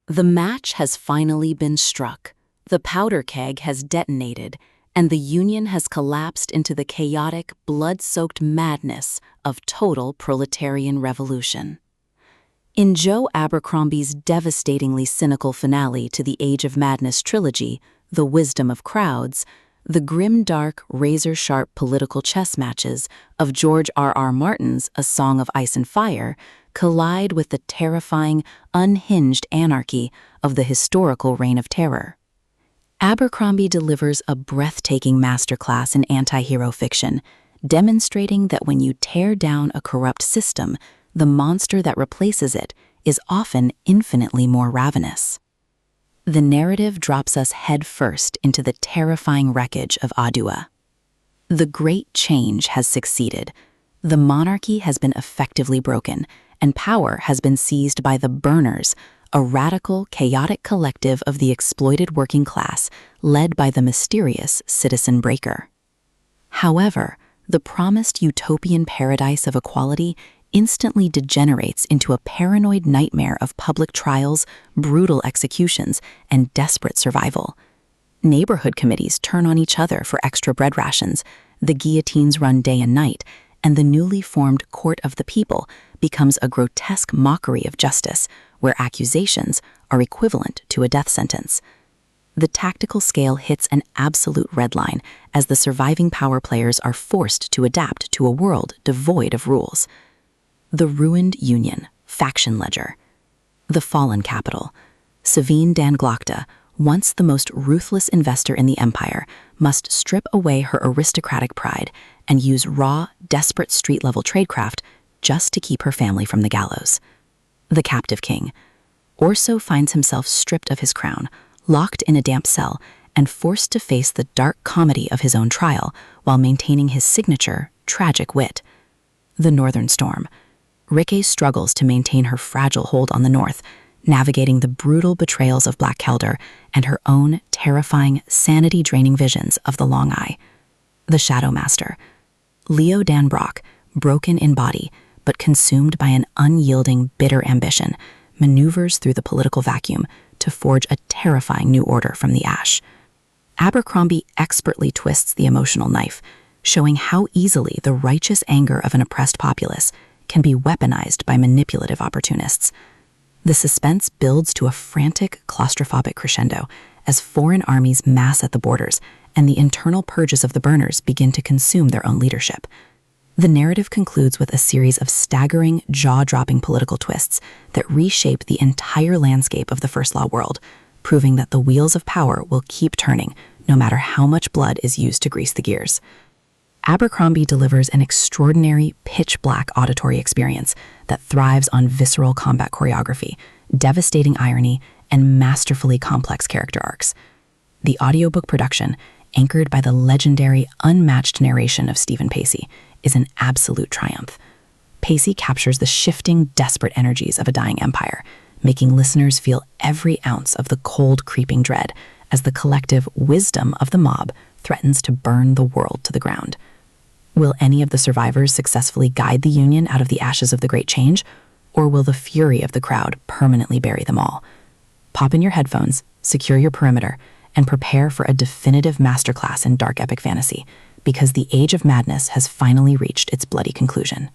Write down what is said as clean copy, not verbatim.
The match has finally been struck. The powder keg has detonated, and the Union has collapsed into the chaotic, blood-soaked madness of total proletarian revolution. In Joe Abercrombie's devastatingly cynical finale to the Age of Madness trilogy, The Wisdom of Crowds, the grim-dark, razor-sharp political chess matches of George R.R. Martin's A Song of Ice and Fire collide with the terrifying, unhinged anarchy of the historical Reign of Terror. Abercrombie delivers a breathtaking masterclass in anti-hero fiction, demonstrating that when you tear down a corrupt system, the monster that replaces it is often infinitely more ravenous. The narrative drops us headfirst into the terrifying wreckage of Adua. The great change has succeeded. The monarchy has been effectively broken, and power has been seized by the Burners, a radical, chaotic collective of the exploited working class led by the mysterious Citizen Breaker. However, the promised utopian paradise of equality instantly degenerates into a paranoid nightmare of public trials, brutal executions, and desperate survival. Neighborhood committees turn on each other for extra bread rations, the guillotines run day and night, and the newly formed Court of the People becomes a grotesque mockery of justice, where accusations are equivalent to a death sentence. The tactical scale hits an absolute red line as the surviving power players are forced to adapt to a world devoid of rules. The ruined Union, faction ledger. The fallen capital. Savine Danglokta, once the most ruthless investor in the empire, must strip away her aristocratic pride and use raw, desperate street-level tradecraft just to keep her family from the gallows. The captive king. Orso finds himself stripped of his crown, locked in a damp cell, and forced to face the dark comedy of his own trial while maintaining his signature, tragic wit. The Northern Storm. Rikke struggles to maintain her fragile hold on the North, navigating the brutal betrayals of Black Kelder and her own terrifying, sanity-draining visions of the Long Eye. The Shadow Master. Leo Dan Brock, broken in body, but consumed by an unyielding, bitter ambition, maneuvers through the political vacuum to forge a terrifying new order from the ash. Abercrombie expertly twists the emotional knife, showing how easily the righteous anger of an oppressed populace can be weaponized by manipulative opportunists. The suspense builds to a frantic, claustrophobic crescendo as foreign armies mass at the borders and the internal purges of the Burners begin to consume their own leadership. The narrative concludes with a series of staggering, jaw-dropping political twists that reshape the entire landscape of the First Law world, proving that the wheels of power will keep turning no matter how much blood is used to grease the gears. Abercrombie delivers an extraordinary, pitch-black auditory experience that thrives on visceral combat choreography, devastating irony, and masterfully complex character arcs. The audiobook production, anchored by the legendary, unmatched narration of Stephen Pacey, is an absolute triumph. Pacey captures the shifting, desperate energies of a dying empire, making listeners feel every ounce of the cold, creeping dread as the collective wisdom of the mob threatens to burn the world to the ground. Will any of the survivors successfully guide the Union out of the ashes of the Great Change, or will the fury of the crowd permanently bury them all? Pop in your headphones, secure your perimeter, and prepare for a definitive masterclass in dark epic fantasy, because the Age of Madness has finally reached its bloody conclusion.